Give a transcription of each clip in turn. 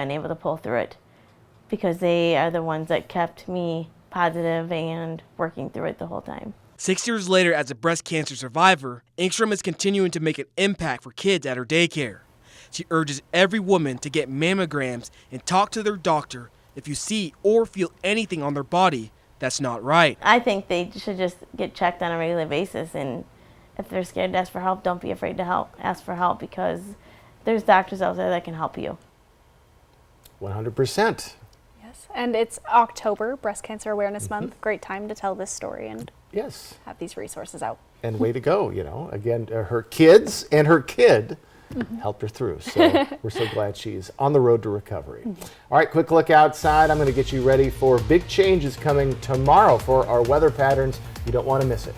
been able to pull through it because they are the ones that kept me positive and working through it the whole time. 6 years later, as a breast cancer survivor, Engstrom is continuing to make an impact for kids at her daycare. She urges every woman to get mammograms and talk to their doctor if you see or feel anything on their body that's not right. I think they should just get checked on a regular basis, and if they're scared to ask for help, don't be afraid to ask for help, because there's doctors out there that can help you. 100%. Yes, and it's October, Breast Cancer Awareness Month. Great time to tell this story and yes, have these resources out. And way to go, again, her kids and her kid helped her through. So we're so glad she's on the road to recovery. All right, quick look outside. I'm going to get you ready for big changes coming tomorrow for our weather patterns. You don't want to miss it.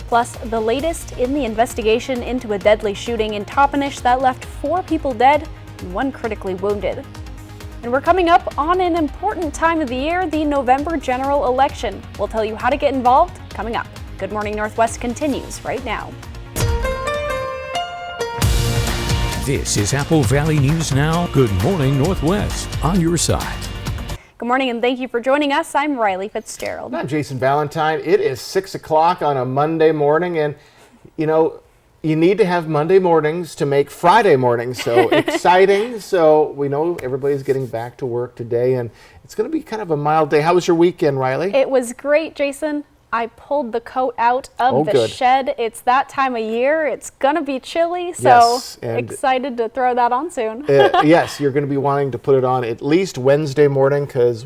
Plus, the latest in the investigation into a deadly shooting in Toppenish that left 4 people dead and 1 critically wounded. And we're coming up on an important time of the year, the November general election. We'll tell you how to get involved coming up. Good Morning Northwest continues right now. This is Apple Valley News Now. Good Morning Northwest, on your side. Good morning and thank you for joining us. I'm Riley Fitzgerald. I'm Jason Valentine. It is 6 o'clock on a Monday morning, and you need to have Monday mornings to make Friday mornings so exciting. So we know everybody's getting back to work today, and it's going to be kind of a mild day. How was your weekend, Riley? It was great, Jason. I pulled the coat out of the shed. It's that time of year. It's going to be chilly, so yes, excited to throw that on soon. Yes, you're going to be wanting to put it on at least Wednesday morning because,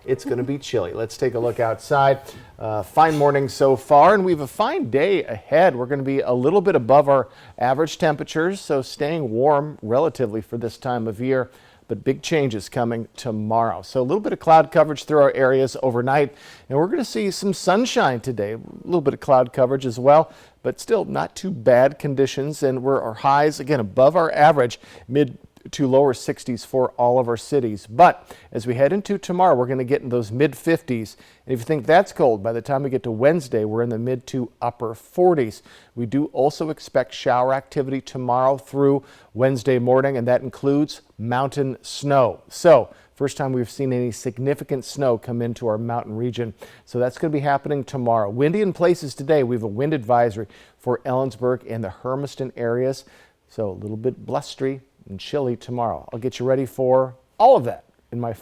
it's going to be chilly. Let's take a look outside. Fine morning so far, and we have a fine day ahead. We're going to be a little bit above our average temperatures, so staying warm relatively for this time of year. But big changes coming tomorrow. So a little bit of cloud coverage through our areas overnight, and we're going to see some sunshine today. A little bit of cloud coverage as well, but still not too bad conditions. And our highs, again, above our average, mid to lower 60s for all of our cities. But as we head into tomorrow, we're going to get in those mid 50s. And if you think that's cold, by the time we get to Wednesday, we're in the mid to upper 40s. We do also expect shower activity tomorrow through Wednesday morning, and that includes mountain snow. So first time we've seen any significant snow come into our mountain region. So that's going to be happening tomorrow. Windy in places today. We have a wind advisory for Ellensburg and the Hermiston areas. So a little bit blustery and chilly tomorrow. I'll get you ready for all of that in my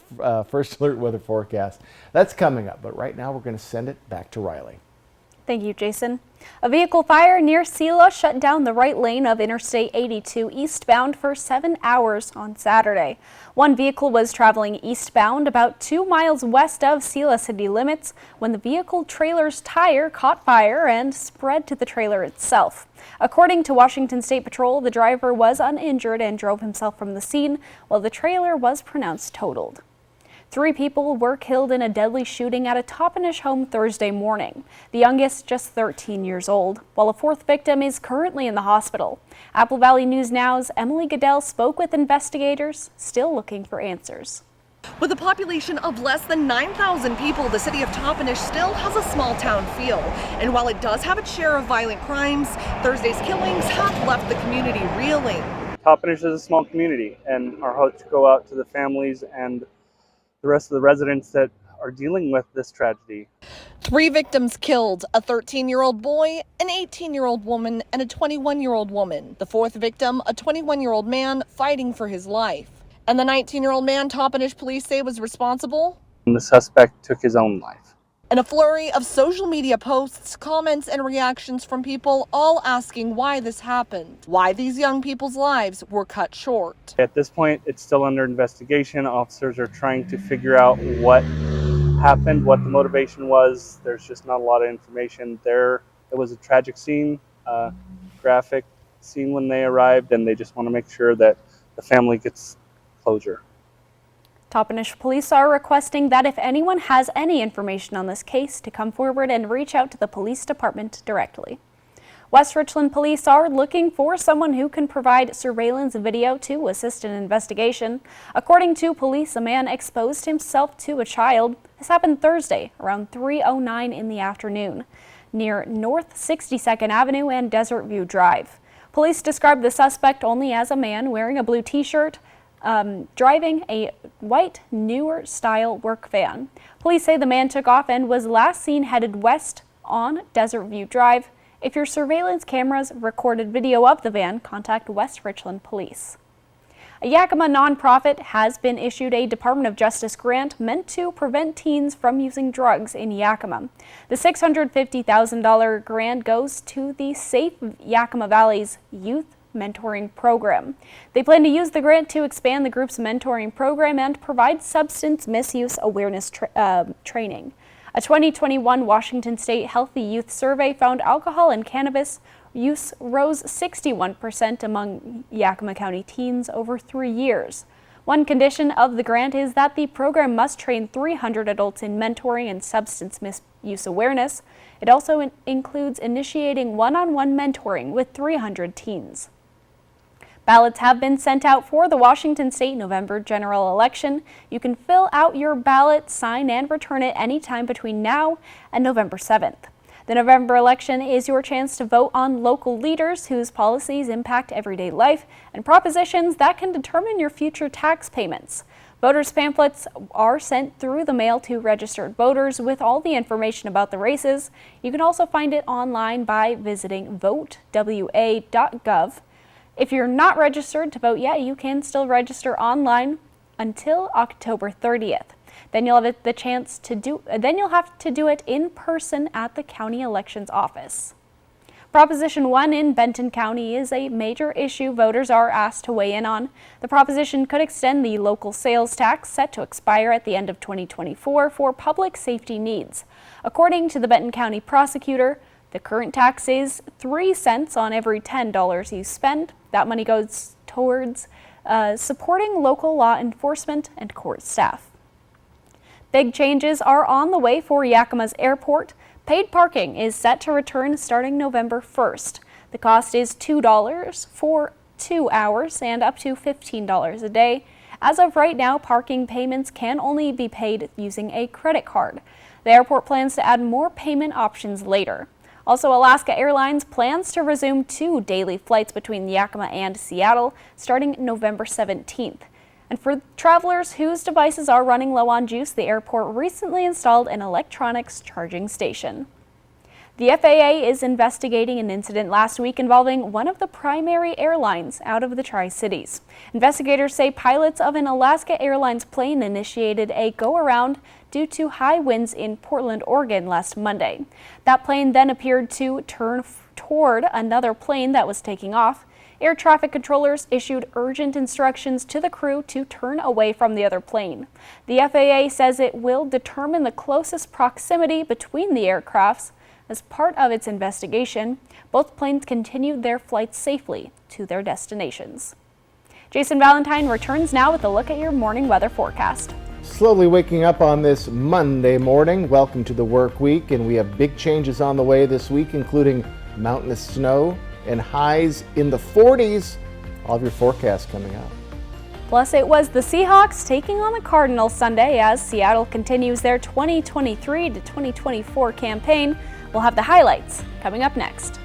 first alert weather forecast. That's coming up, but right now we're going to send it back to Riley. Thank you, Jason. A vehicle fire near Selah shut down the right lane of Interstate 82 eastbound for 7 hours on Saturday. One vehicle was traveling eastbound about 2 miles west of Selah city limits when the vehicle trailer's tire caught fire and spread to the trailer itself. According to Washington State Patrol, the driver was uninjured and drove himself from the scene, while the trailer was pronounced totaled. 3 people were killed in a deadly shooting at a Toppenish home Thursday morning. The youngest just 13 years old, while a 4th victim is currently in the hospital. Apple Valley News Now's Emily Goodell spoke with investigators, still looking for answers. With a population of less than 9,000 people, the city of Toppenish still has a small town feel. And while it does have its share of violent crimes, Thursday's killings have left the community reeling. Toppenish is a small community, and our hearts go out to the families and the rest of the residents that are dealing with this tragedy. 3 victims killed, a 13-year-old boy, an 18-year-old woman, and a 21-year-old woman. The 4th victim, a 21-year-old man fighting for his life. And the 19-year-old man Toppenish police say was responsible? And the suspect took his own life. And a flurry of social media posts, comments, and reactions from people all asking why this happened, why these young people's lives were cut short. At this point, it's still under investigation. Officers are trying to figure out what happened, what the motivation was. There's just not a lot of information there. It was a tragic scene, graphic scene when they arrived, and they just want to make sure that the family gets closure. Toppenish police are requesting that if anyone has any information on this case to come forward and reach out to the police department directly. West Richland police are looking for someone who can provide surveillance video to assist an investigation. According to police, a man exposed himself to a child. This happened Thursday around 3:09 in the afternoon near North 62nd Avenue and Desert View Drive. Police described the suspect only as a man wearing a blue t-shirt, driving a white, newer style work van. Police say the man took off and was last seen headed west on Desert View Drive. If your surveillance cameras recorded video of the van, contact West Richland Police. A Yakima nonprofit has been issued a Department of Justice grant meant to prevent teens from using drugs in Yakima. The $650,000 grant goes to the Safe Yakima Valley's Youth Mentoring Program. They plan to use the grant to expand the group's mentoring program and provide substance misuse awareness training. A 2021 Washington State Healthy Youth Survey found alcohol and cannabis use rose 61% among Yakima County teens over 3 years. One condition of the grant is that the program must train 300 adults in mentoring and substance misuse awareness. It also includes initiating one-on-one mentoring with 300 teens. Ballots have been sent out for the Washington State November general election. You can fill out your ballot, sign, and return it anytime between now and November 7th. The November election is your chance to vote on local leaders whose policies impact everyday life and propositions that can determine your future tax payments. Voters' pamphlets are sent through the mail to registered voters with all the information about the races. You can also find it online by visiting votewa.gov. If you're not registered to vote yet, you can still register online until October 30th. Then you'll have you'll have to do it in person at the county elections office. Proposition 1 in Benton County is a major issue voters are asked to weigh in on. The proposition could extend the local sales tax set to expire at the end of 2024 for public safety needs. According to the Benton County prosecutor, the current tax is 3 cents on every $10 you spend. That money goes towards supporting local law enforcement and court staff. Big changes are on the way for Yakima's airport. Paid parking is set to return starting November 1st. The cost is $2 for 2 hours and up to $15 a day. As of right now, parking payments can only be paid using a credit card. The airport plans to add more payment options later. Also, Alaska Airlines plans to resume 2 daily flights between Yakima and Seattle starting November 17th. And for travelers whose devices are running low on juice, the airport recently installed an electronics charging station. The FAA is investigating an incident last week involving one of the primary airlines out of the Tri-Cities. Investigators say pilots of an Alaska Airlines plane initiated a go-around due to high winds in Portland, Oregon last Monday. That plane then appeared to turn toward another plane that was taking off. Air traffic controllers issued urgent instructions to the crew to turn away from the other plane. The FAA says it will determine the closest proximity between the aircrafts. As part of its investigation, both planes continued their flights safely to their destinations. Jason Valentine returns now with a look at your morning weather forecast. Slowly waking up on this Monday morning. Welcome to the work week, and we have big changes on the way this week, including mountainous snow and highs in the 40s. All of your forecasts coming out. Plus, it was the Seahawks taking on the Cardinals Sunday as Seattle continues their 2023 to 2024 campaign. We'll have the highlights coming up next.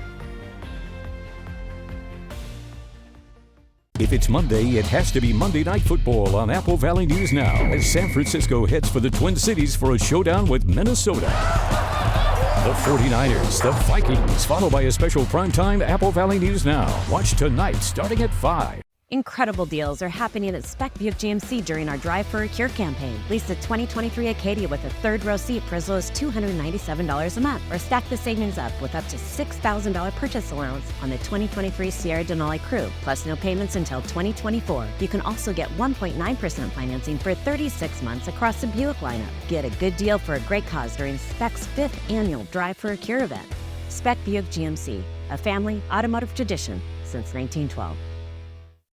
If it's Monday, it has to be Monday Night Football on Apple Valley News Now as San Francisco heads for the Twin Cities for a showdown with Minnesota. The 49ers, the Vikings, followed by a special primetime Apple Valley News Now. Watch tonight starting at 5. Incredible deals are happening at Spec Buick GMC during our Drive for a Cure campaign. Lease the 2023 Acadia with a third row seat for as low as $297 a month, or stack the savings up with up to $6,000 purchase allowance on the 2023 Sierra Denali Crew, plus no payments until 2024. You can also get 1.9% financing for 36 months across the Buick lineup. Get a good deal for a great cause during Spec's 5th annual Drive for a Cure event. Spec Buick GMC, a family automotive tradition since 1912.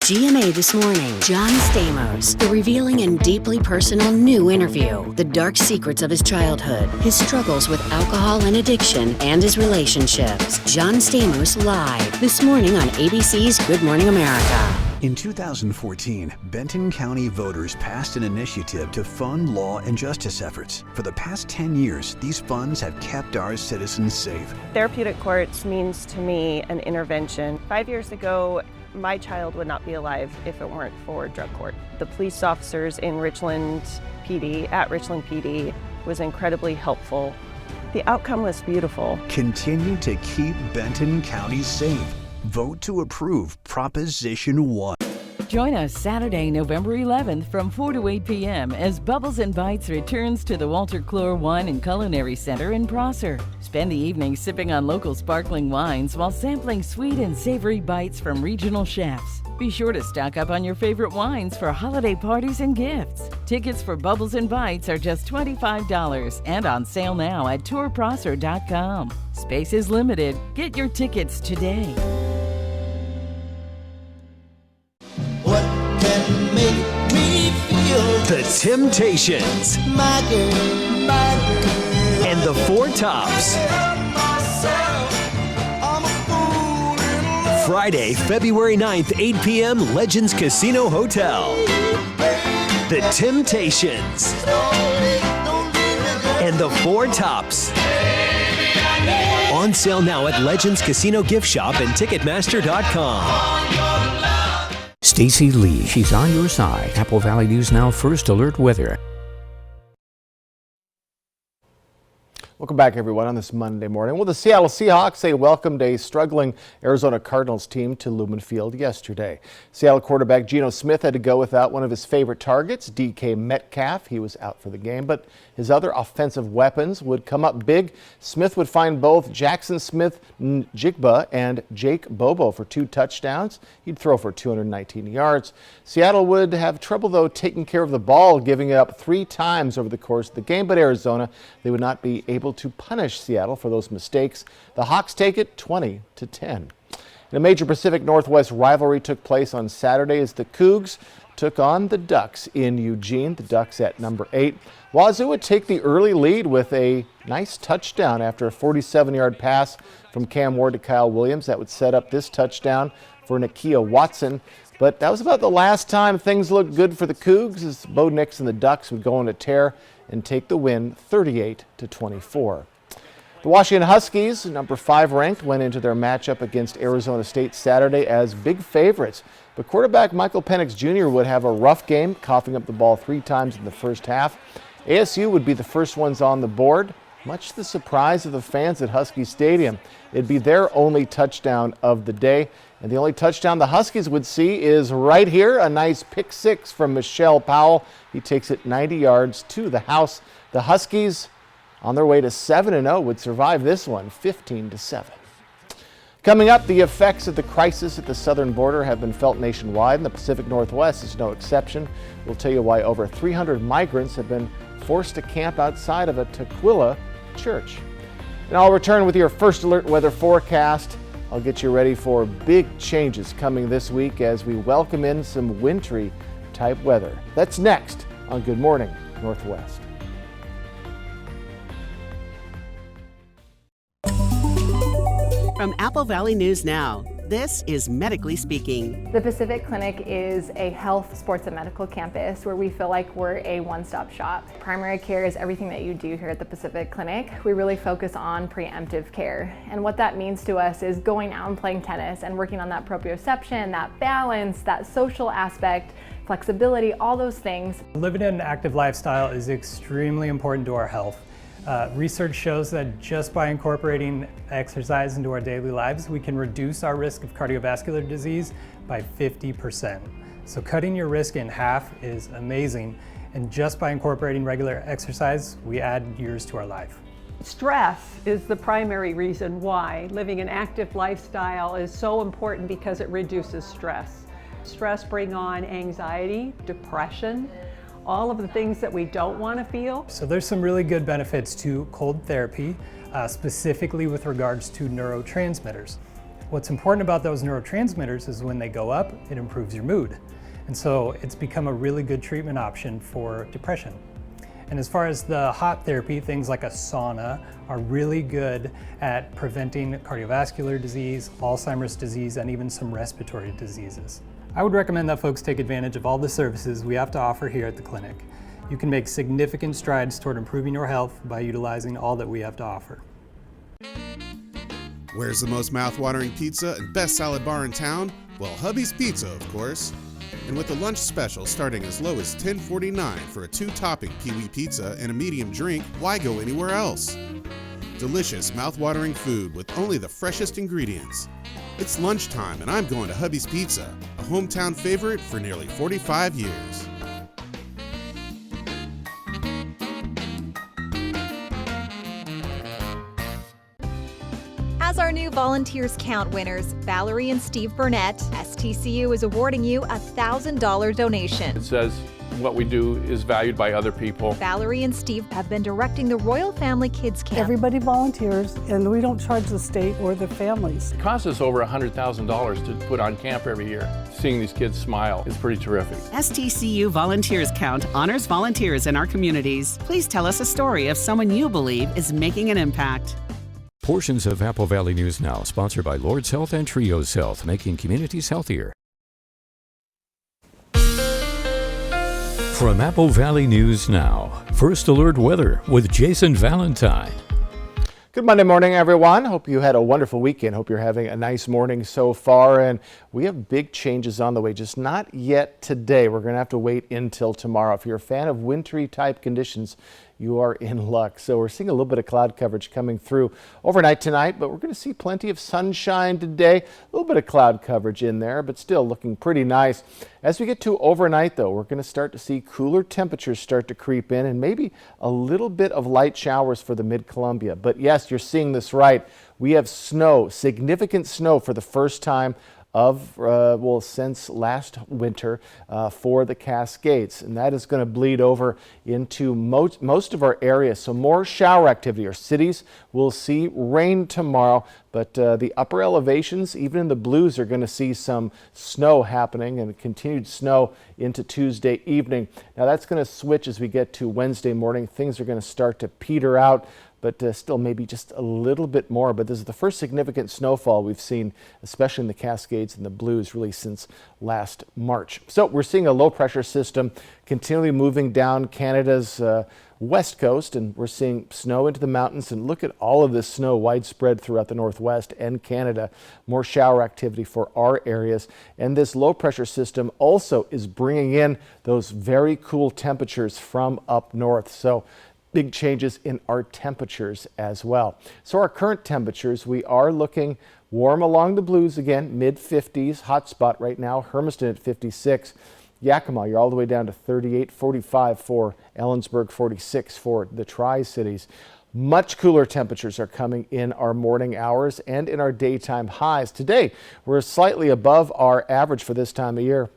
GMA This Morning, John Stamos, the revealing and deeply personal new interview, the dark secrets of his childhood, his struggles with alcohol and addiction, and his relationships. John Stamos live this morning on ABC's Good Morning America. In 2014, Benton County voters passed an initiative to fund law and justice efforts. For the past 10 years, these funds have kept our citizens safe. Therapeutic courts means to me an intervention. 5 years ago, My child would not be alive if it weren't for drug court. The police officers in Richland PD, was incredibly helpful. The outcome was beautiful. Continue to keep Benton County safe. Vote to approve Proposition 1. Join us Saturday, November 11th from 4 to 8 p.m. as Bubbles and Bites returns to the Walter Clore Wine and Culinary Center in Prosser. Spend the evening sipping on local sparkling wines while sampling sweet and savory bites from regional chefs. Be sure to stock up on your favorite wines for holiday parties and gifts. Tickets for Bubbles and Bites are just $25 and on sale now at tourprosser.com. Space is limited. Get your tickets today. The Temptations and the Four Tops. Friday, February 9th, 8 p.m., Legends Casino Hotel. The Temptations and the Four Tops. On sale now at Legends Casino Gift Shop and Ticketmaster.com. Stacy Lee, she's on your side. Apple Valley News Now First Alert Weather. Welcome back, everyone, on this Monday morning. Well, the Seattle Seahawks, they welcomed a struggling Arizona Cardinals team to Lumen Field yesterday. Seattle quarterback Geno Smith had to go without one of his favorite targets, DK Metcalf. He was out for the game, but his other offensive weapons would come up big. Smith would find both Jackson Smith-Njigba and Jake Bobo for 2 touchdowns. He'd throw for 219 yards. Seattle would have trouble, though, taking care of the ball, giving it up 3 times over the course of the game, but Arizona, they would not be able to punish Seattle for those mistakes. The Hawks take it 20-10. And a major Pacific Northwest rivalry took place on Saturday as the Cougs took on the Ducks in Eugene. The Ducks at number 8. Wazoo would take the early lead with a nice touchdown after a 47-yard pass from Cam Ward to Kyle Williams. That would set up this touchdown for Nakia Watson. But that was about the last time things looked good for the Cougs as Bo Nix and the Ducks would go on a tear and take the win 38-24. The Washington Huskies, number 5 ranked, went into their matchup against Arizona State Saturday as big favorites. But quarterback Michael Penix Jr. would have a rough game, coughing up the ball 3 times in the first half. ASU would be the first ones on the board, much to the surprise of the fans at Husky Stadium. It'd be their only touchdown of the day. And the only touchdown the Huskies would see is right here, a nice pick 6 from Michelle Powell. He takes it 90 yards to the house. The Huskies, on their way to 7-0, would survive this one, 15-7. Coming up, the effects of the crisis at the southern border have been felt nationwide, and the Pacific Northwest is no exception. We'll tell you why over 300 migrants have been forced to camp outside of a Tukwila church. And I'll return with your First Alert weather forecast. I'll get you ready for big changes coming this week as we welcome in some wintry type weather. That's next on Good Morning Northwest. From Apple Valley News Now, this is Medically Speaking. The Pacific Clinic is a health, sports, and medical campus where we feel like we're a one-stop shop. Primary care is everything that you do here at the Pacific Clinic. We really focus on preemptive care. And what that means to us is going out and playing tennis and working on that proprioception, that balance, that social aspect, flexibility, all those things. Living an active lifestyle is extremely important to our health. Research shows that just by incorporating exercise into our daily lives, we can reduce our risk of cardiovascular disease by 50%. So cutting your risk in half is amazing. And just by incorporating regular exercise, we add years to our life. Stress is the primary reason why living an active lifestyle is so important, because it reduces stress. Stress brings on anxiety, depression, all of the things that we don't want to feel. So there's some really good benefits to cold therapy, specifically with regards to neurotransmitters. What's important about those neurotransmitters is when they go up, it improves your mood. And so it's become a really good treatment option for depression. And as far as the hot therapy, things like a sauna are really good at preventing cardiovascular disease, Alzheimer's disease, and even some respiratory diseases. I would recommend that folks take advantage of all the services we have to offer here at the clinic. You can make significant strides toward improving your health by utilizing all that we have to offer. Where's the most mouth-watering pizza and best salad bar in town? Well, Hubby's Pizza, of course. And with the lunch special starting as low as $10.49 for a 2-topping Pee-wee pizza and a medium drink, why go anywhere else? Delicious, mouth-watering food with only the freshest ingredients. It's lunchtime and I'm going to Hubby's Pizza, a hometown favorite for nearly 45 years. As our new Volunteers Count winners, Valerie and Steve Burnett, STCU is awarding you a $1,000 donation. It says what we do is valued by other people. Valerie and Steve have been directing the Royal Family Kids Camp. Everybody volunteers, and we don't charge the state or the families. It costs us over $100,000 to put on camp every year. Seeing these kids smile is pretty terrific. STCU Volunteers Count honors volunteers in our communities. Please tell us a story of someone you believe is making an impact. Portions of Apple Valley News Now, sponsored by Lord's Health and Trios Health, making communities healthier. From Apple Valley News Now, First Alert Weather with Jason Valentine. Good Monday morning, everyone. Hope you had a wonderful weekend. Hope you're having a nice morning so far. And we have big changes on the way, just not yet today. We're going to have to wait until tomorrow. If you're a fan of wintry type conditions, you are in luck. So we're seeing a little bit of cloud coverage coming through overnight tonight, but we're going to see plenty of sunshine today. A little bit of cloud coverage in there, but still looking pretty nice. As we get to overnight, though, we're going to start to see cooler temperatures start to creep in and maybe a little bit of light showers for the Mid-Columbia. But yes, you're seeing this right. We have snow, significant snow for the first time since last winter for the Cascades, and that is going to bleed over into most of our areas. So more shower activity. Our cities will see rain tomorrow, but the upper elevations, even in the blues, are going to see some snow happening and continued snow into Tuesday evening. Now that's going to switch as we get to Wednesday morning. Things are going to start to peter out, but still maybe just a little bit more. But this is the first significant snowfall we've seen, especially in the Cascades and the Blues, really since last March. So we're seeing a low pressure system continually moving down Canada's west coast, and we're seeing snow into the mountains. And look at all of this snow widespread throughout the Northwest and Canada. More shower activity for our areas. And this low pressure system also is bringing in those very cool temperatures from up north. So big changes in our temperatures as well. So our current temperatures, we are looking warm along the Blues again, mid-50s, hot spot right now, Hermiston at 56. Yakima, you're all the way down to 38, 45 for Ellensburg, 46 for the Tri-Cities. Much cooler temperatures are coming in our morning hours and in our daytime highs. Today, we're slightly above our average for this time of year.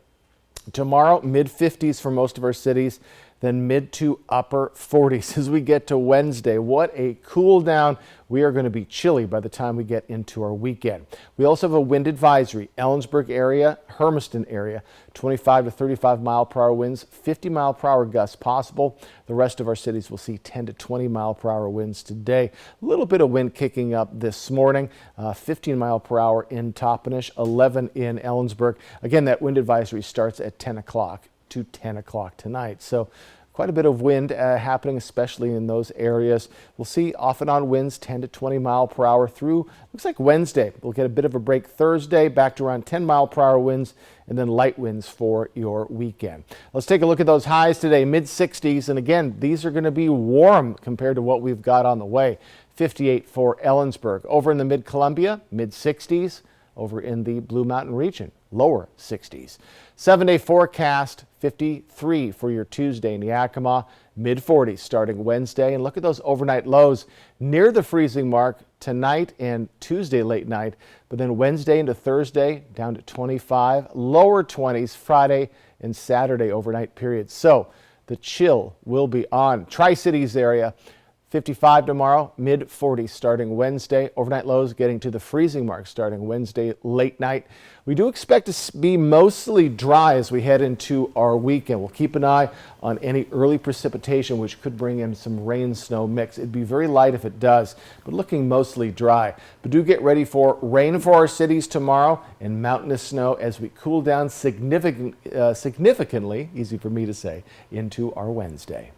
Tomorrow, mid-50s for most of our cities, then mid to upper 40s as we get to Wednesday. What a cool down. We are going to be chilly by the time we get into our weekend. We also have a wind advisory. Ellensburg area, Hermiston area, 25 to 35 mile per hour winds, 50 mile per hour gusts possible. The rest of our cities will see 10 to 20 mile per hour winds today. A little bit of wind kicking up this morning, 15 mile per hour in Toppenish, 11 in Ellensburg. Again, that wind advisory starts at 10 o'clock. to 10 o'clock tonight. So quite a bit of wind happening, especially in those areas. We'll see off and on winds 10 to 20 mile per hour through, looks like Wednesday. We'll get a bit of a break Thursday, back to around 10 mile per hour winds, and then light winds for your weekend. Let's take a look at those highs today, mid-60s. And again, these are going to be warm compared to what we've got on the way. 58 for Ellensburg. Over in the Mid-Columbia, mid-60s. Over in the Blue Mountain region, lower 60s. 7-day forecast, 53 for your Tuesday in Yakima, mid-40s starting Wednesday. And look at those overnight lows near the freezing mark tonight and Tuesday late night. But then Wednesday into Thursday down to 25, lower 20s Friday and Saturday overnight periods. So the chill will be on. Tri-Cities area. 55 tomorrow, mid-40s starting Wednesday. Overnight lows getting to the freezing mark starting Wednesday late night. We do expect to be mostly dry as we head into our weekend. We'll keep an eye on any early precipitation, which could bring in some rain-snow mix. It'd be very light if it does, but looking mostly dry. But do get ready for rain for our cities tomorrow and mountainous snow as we cool down significantly, easy for me to say, into our Wednesday.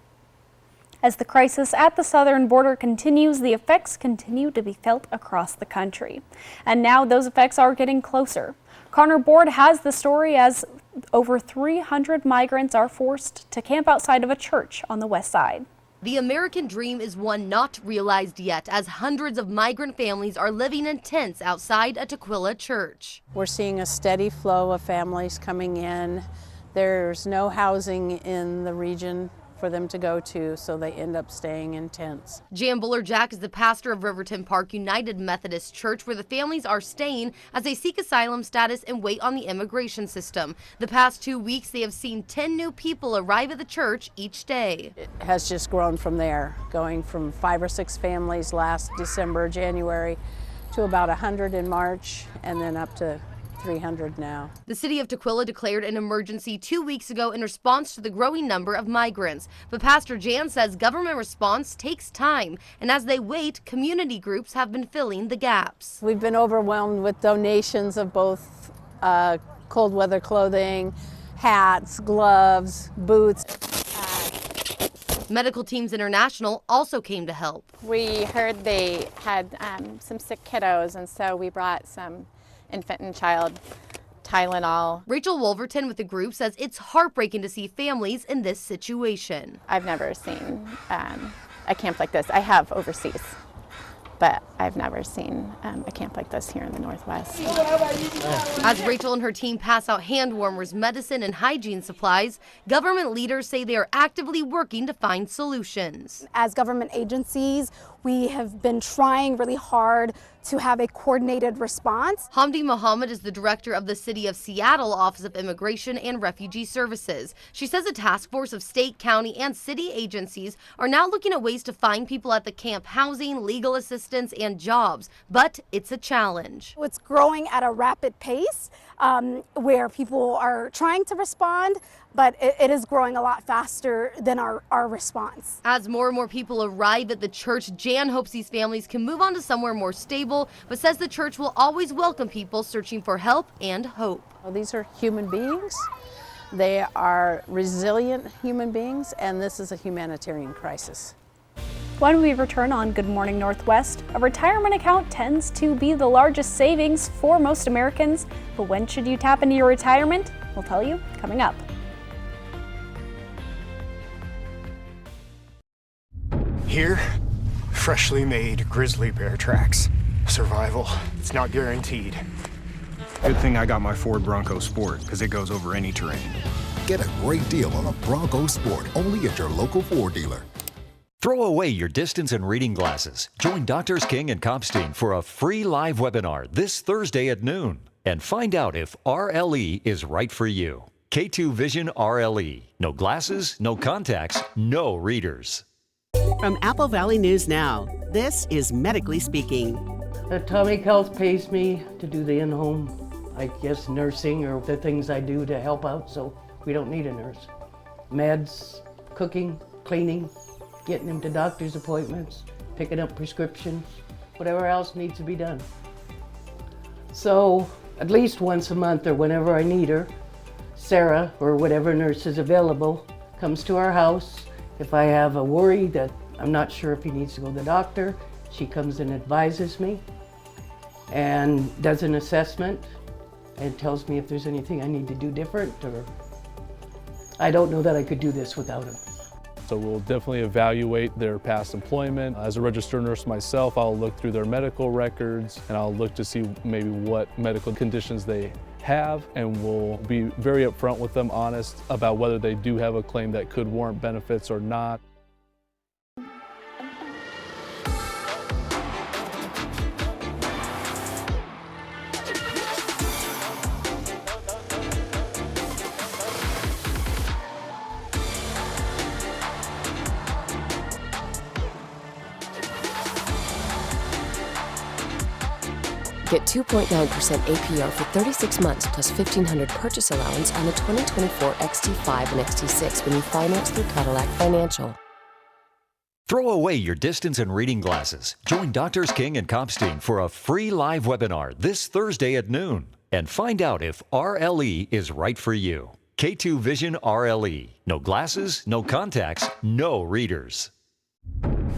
As the crisis at the southern border continues, the effects continue to be felt across the country. And now those effects are getting closer. Connor Board has the story as over 300 migrants are forced to camp outside of a church on the west side. The American dream is one not realized yet, as hundreds of migrant families are living in tents outside a Tukwila church. We're seeing a steady flow of families coming in. There's no housing in the region for them to go to, so they end up staying in tents. Jan Buller-Jack is the pastor of Riverton Park United Methodist Church, where the families are staying as they seek asylum status and wait on the immigration system. The past 2 weeks, they have seen 10 new people arrive at the church each day. It has just grown from there, going from 5 or 6 families last December, January, to about 100 in March, and then up to 300 now. The city of Tukwila declared an emergency 2 weeks ago in response to the growing number of migrants. But Pastor Jan says government response takes time, and as they wait, community groups have been filling the gaps. We've been overwhelmed with donations of both cold weather clothing, hats, gloves, boots. Medical Teams International also came to help. We heard they had some sick kiddos, and so we brought some infant and child Tylenol. Rachel Wolverton with the group says it's heartbreaking to see families in this situation. I've never seen a camp like this. I have overseas, but I've never seen a camp like this here in the Northwest. As Rachel and her team pass out hand warmers, medicine, and hygiene supplies, government leaders say they are actively working to find solutions. As government agencies, we have been trying really hard to have a coordinated response. Hamdi Mohammed is the director of the City of Seattle Office of Immigration and Refugee Services. She says a task force of state, county, and city agencies are now looking at ways to find people at the camp housing, legal assistance, and jobs, but it's a challenge. It's growing at a rapid pace where people are trying to respond, but it is growing a lot faster than our response. As more and more people arrive at the church, Jan hopes these families can move on to somewhere more stable, but says the church will always welcome people searching for help and hope. Well, these are human beings. They are resilient human beings, and this is a humanitarian crisis. When we return on Good Morning Northwest, a retirement account tends to be the largest savings for most Americans, but when should you tap into your retirement? We'll tell you coming up. Here, freshly made grizzly bear tracks. Survival, it's not guaranteed. Good thing I got my Ford Bronco Sport, because it goes over any terrain. Get a great deal on a Bronco Sport, only at your local Ford dealer. Throw away your distance and reading glasses. Join Doctors King and Kopstein for a free live webinar this Thursday at noon and find out if RLE is right for you. K2 Vision RLE. No glasses, no contacts, no readers. From Apple Valley News Now, this is Medically Speaking. Atomic Health pays me to do the in-home, I guess, nursing or the things I do to help out, so we don't need a nurse. Meds, cooking, cleaning, getting them to doctor's appointments, picking up prescriptions, whatever else needs to be done. So at least once a month or whenever I need her, Sarah, or whatever nurse is available, comes to our house. If I have a worry that I'm not sure if he needs to go to the doctor, she comes and advises me and does an assessment and tells me if there's anything I need to do different, or I don't know that I could do this without him. So we'll definitely evaluate their past employment. As a registered nurse myself, I'll look through their medical records and I'll look to see maybe what medical conditions they have, and we'll be very upfront with them, honest about whether they do have a claim that could warrant benefits or not. Get 2.9% APR for 36 months plus $1,500 purchase allowance on the 2024 XT5 and XT6 when you finance through Cadillac Financial. Throw away your distance and reading glasses. Join Doctors King and Kopstein for a free live webinar this Thursday at noon and find out if RLE is right for you. K2 Vision RLE. No glasses, no contacts, no readers.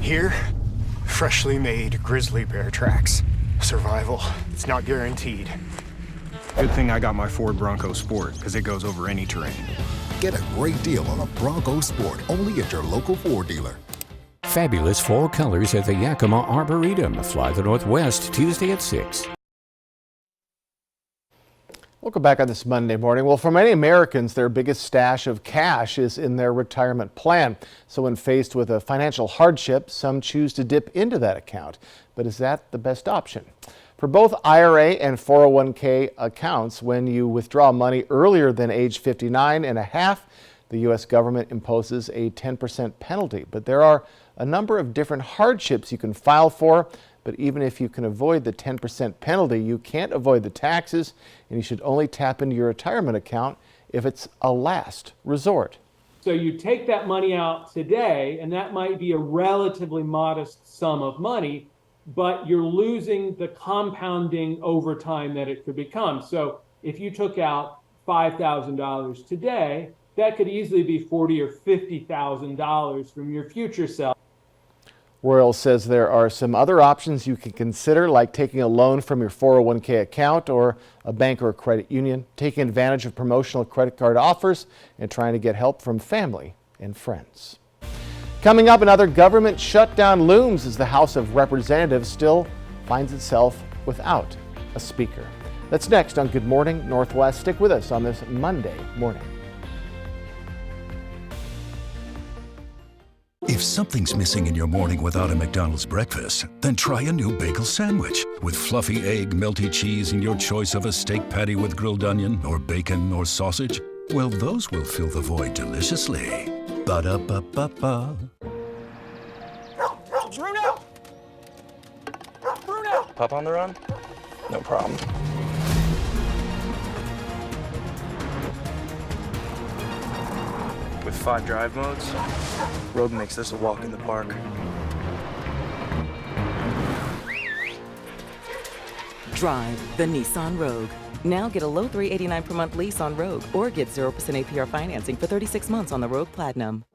Here, freshly made grizzly bear tracks. Survival, it's not guaranteed. Good thing I got my Ford Bronco Sport, because it goes over any terrain. Get a great deal on a Bronco Sport only at your local Ford dealer. Fabulous fall colors at the Yakima Arboretum. Fly the Northwest Tuesday at 6. Welcome back on this Monday morning. Well, for many Americans, their biggest stash of cash is in their retirement plan. So when faced with a financial hardship, some choose to dip into that account. But is that the best option? For both IRA and 401k accounts, when you withdraw money earlier than age 59 and a half, the U.S. government imposes a 10% penalty. But there are a number of different hardships you can file for. But even if you can avoid the 10% penalty, you can't avoid the taxes, and you should only tap into your retirement account if it's a last resort. So you take that money out today, and that might be a relatively modest sum of money, but you're losing the compounding over time that it could become. So if you took out $5,000 today, that could easily be $40,000 or $50,000 from your future self. Royal says there are some other options you can consider, like taking a loan from your 401k account or a bank or a credit union, taking advantage of promotional credit card offers, and trying to get help from family and friends. Coming up, another government shutdown looms as the House of Representatives still finds itself without a speaker. That's next on Good Morning Northwest. Stick with us on this Monday morning. If something's missing in your morning without a McDonald's breakfast, then try a new bagel sandwich with fluffy egg, melty cheese, and your choice of a steak patty with grilled onion or bacon or sausage. Well, those will fill the void deliciously. Ba-da-ba-ba-ba. Bruno! Bruno! Pup on the run? No problem. With 5 drive modes, Rogue makes this a walk in the park. Drive the Nissan Rogue. Now get a low $389 per month lease on Rogue or get 0% APR financing for 36 months on the Rogue Platinum.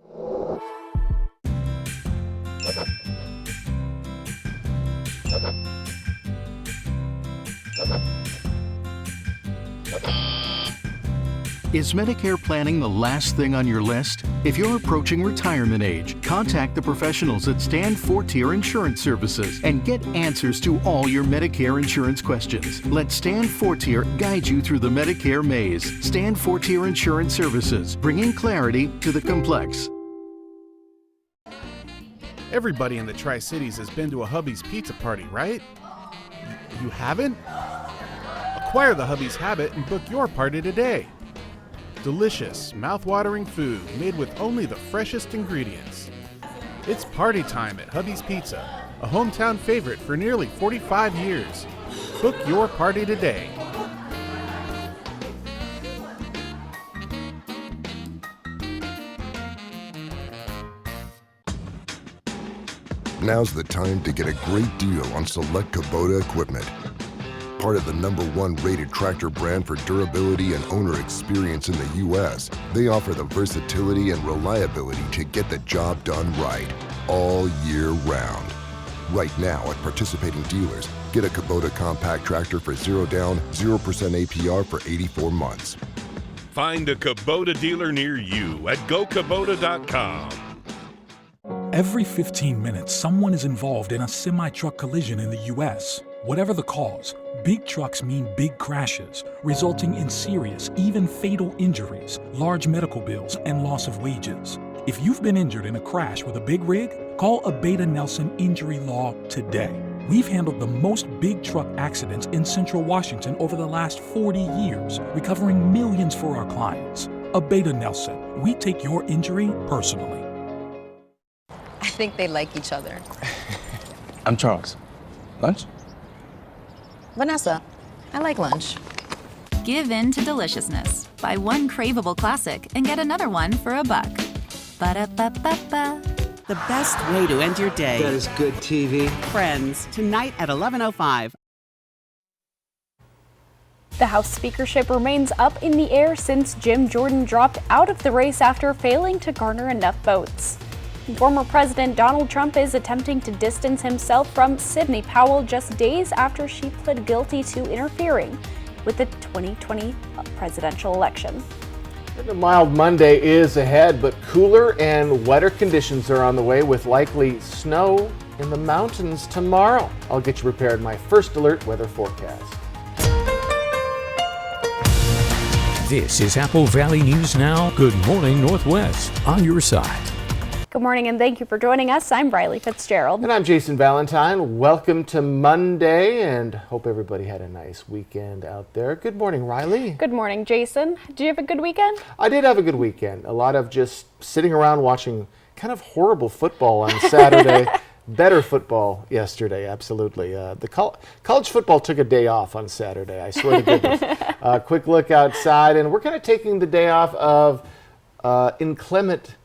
Is Medicare planning the last thing on your list? If you're approaching retirement age, contact the professionals at Stand Fortier Insurance Services and get answers to all your Medicare insurance questions. Let Stand Fortier guide you through the Medicare maze. Stand Fortier Insurance Services, bringing clarity to the complex. Everybody in the Tri-Cities has been to a Hubby's Pizza Party, right? You haven't? Acquire the Hubby's habit and book your party today. Delicious, mouth-watering food made with only the freshest ingredients. It's party time at Hubby's Pizza, a hometown favorite for nearly 45 years. Book your party today. Now's the time to get a great deal on select Kubota equipment. Part of the #1 rated tractor brand for durability and owner experience in the U.S., they offer the versatility and reliability to get the job done right, all year round. Right now at participating dealers, get a Kubota compact tractor for 0 down, 0% APR for 84 months. Find a Kubota dealer near you at GoKubota.com. Every 15 minutes, someone is involved in a semi-truck collision in the U.S. Whatever the cause, big trucks mean big crashes, resulting in serious, even fatal injuries, large medical bills, and loss of wages. If you've been injured in a crash with a big rig, call Abeta Nelson Injury Law today. We've handled the most big truck accidents in Central Washington over the last 40 years, recovering millions for our clients. Abeta Nelson, we take your injury personally. I think they like each other. I'm Charles. Lunch? Vanessa, I like lunch. Give in to deliciousness. Buy one craveable classic and get another one for $1. Ba-da-ba-ba-ba. The best way to end your day. That is good TV. Friends, tonight at 11:05. The House speakership remains up in the air since Jim Jordan dropped out of the race after failing to garner enough votes. Former President Donald Trump is attempting to distance himself from Sidney Powell just days after she pled guilty to interfering with the 2020 presidential election. The mild Monday is ahead, but cooler and wetter conditions are on the way with likely snow in the mountains tomorrow. I'll get you prepared. My first alert weather forecast. This is Apple Valley News Now. Good morning, Northwest. On your side. Good morning and thank you for joining us. I'm Riley Fitzgerald. And I'm Jason Valentine. Welcome to Monday and hope everybody had a nice weekend out there. Good morning, Riley. Good morning, Jason. Did you have a good weekend? I did have a good weekend. A lot of just sitting around watching kind of horrible football on Saturday. Better football yesterday, absolutely. The college football took a day off on Saturday, I swear to goodness. Quick look outside, and we're kind of taking the day off of inclement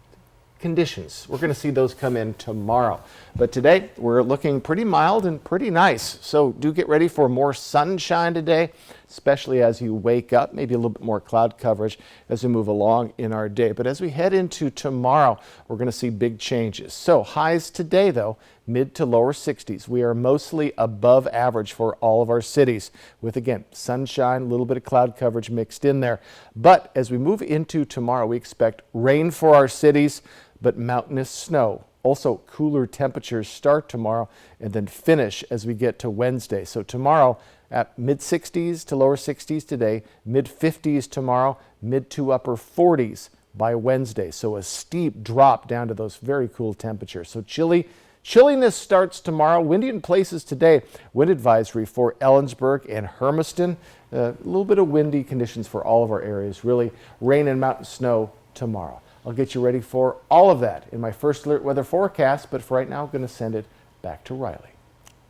conditions. We're going to see those come in tomorrow. But today, we're looking pretty mild and pretty nice. So do get ready for more sunshine today, especially as you wake up, maybe a little bit more cloud coverage as we move along in our day. But as we head into tomorrow, we're going to see big changes. So highs today, though, mid to lower 60s. We are mostly above average for all of our cities with, again, sunshine, a little bit of cloud coverage mixed in there. But as we move into tomorrow, we expect rain for our cities, but mountainous snow. Also, cooler temperatures start tomorrow and then finish as we get to Wednesday. So tomorrow at mid 60s to lower 60s today, mid 50s tomorrow, mid to upper 40s by Wednesday. So a steep drop down to those very cool temperatures. So chilliness starts tomorrow. Windy in places today. Wind advisory for Ellensburg and Hermiston. A little bit of windy conditions for all of our areas. Really rain and mountain snow tomorrow. I'll get you ready for all of that in my first alert weather forecast, but for right now, I'm going to send it back to Riley.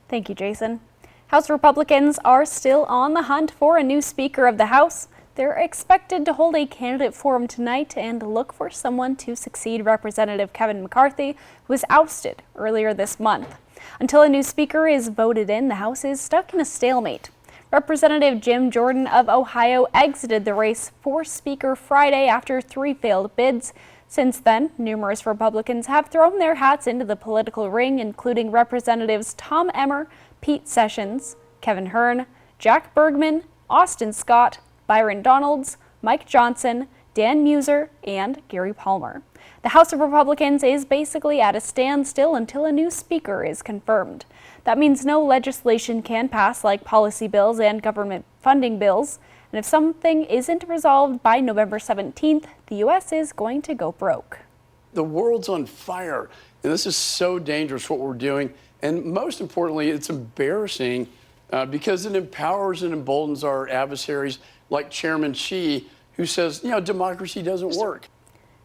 Thank you, Jason. House Republicans are still on the hunt for a new Speaker of the House. They're expected to hold a candidate forum tonight and look for someone to succeed Representative Kevin McCarthy, who was ousted earlier this month. Until a new Speaker is voted in, the House is stuck in a stalemate. Representative Jim Jordan of Ohio exited the race for Speaker Friday after 3 failed bids. Since then, numerous Republicans have thrown their hats into the political ring, including Representatives Tom Emmer, Pete Sessions, Kevin Hern, Jack Bergman, Austin Scott, Byron Donalds, Mike Johnson, Dan Muser, and Gary Palmer. The House of Republicans is basically at a standstill until a new Speaker is confirmed. That means no legislation can pass, like policy bills and government funding bills. And if something isn't resolved by November 17th, the U.S. is going to go broke. The world's on fire, and this is so dangerous what we're doing. And most importantly, it's embarrassing because it empowers and emboldens our adversaries like Chairman Xi, who says, democracy doesn't work.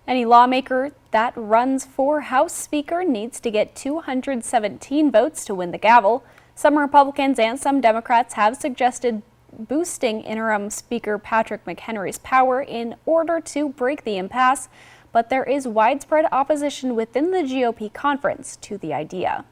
Any lawmaker that runs for House Speaker needs to get 217 votes to win the gavel. Some Republicans and some Democrats have suggested boosting interim Speaker Patrick McHenry's power in order to break the impasse, but there is widespread opposition within the GOP conference to the idea.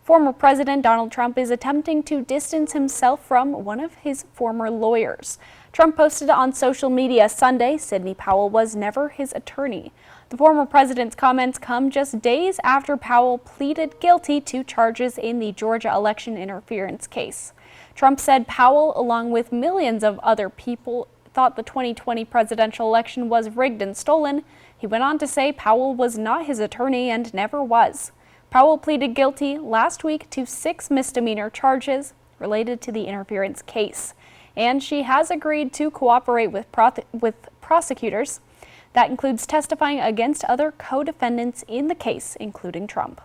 Former President Donald Trump is attempting to distance himself from one of his former lawyers. Trump posted on social media Sunday Sidney Powell was never his attorney. The former president's comments come just days after Powell pleaded guilty to charges in the Georgia election interference case. Trump said Powell, along with millions of other people, thought the 2020 presidential election was rigged and stolen. He went on to say Powell was not his attorney and never was. Powell pleaded guilty last week to 6 misdemeanor charges related to the interference case, and she has agreed to cooperate with prosecutors. That includes testifying against other co-defendants in the case, including Trump.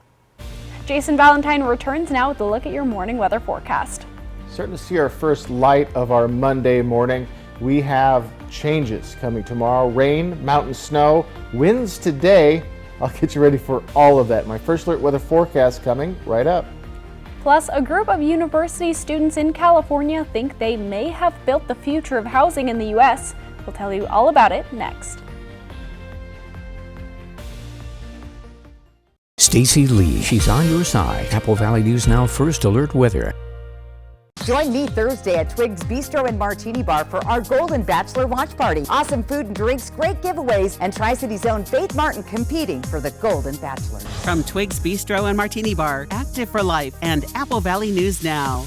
Jason Valentine returns now with a look at your morning weather forecast. Starting to see our first light of our Monday morning. We have changes coming tomorrow. Rain, mountain snow, winds today. I'll get you ready for all of that. My first alert weather forecast coming right up. Plus, a group of university students in California think they may have built the future of housing in the U.S. We'll tell you all about it next. Stacy Lee, she's on your side. Apple Valley News Now first alert weather. Join me Thursday at Twiggs Bistro and Martini Bar for our Golden Bachelor watch party. Awesome food and drinks, great giveaways, and Tri-City's own Faith Martin competing for the Golden Bachelor. From Twiggs Bistro and Martini Bar, Active for Life, and Apple Valley News Now.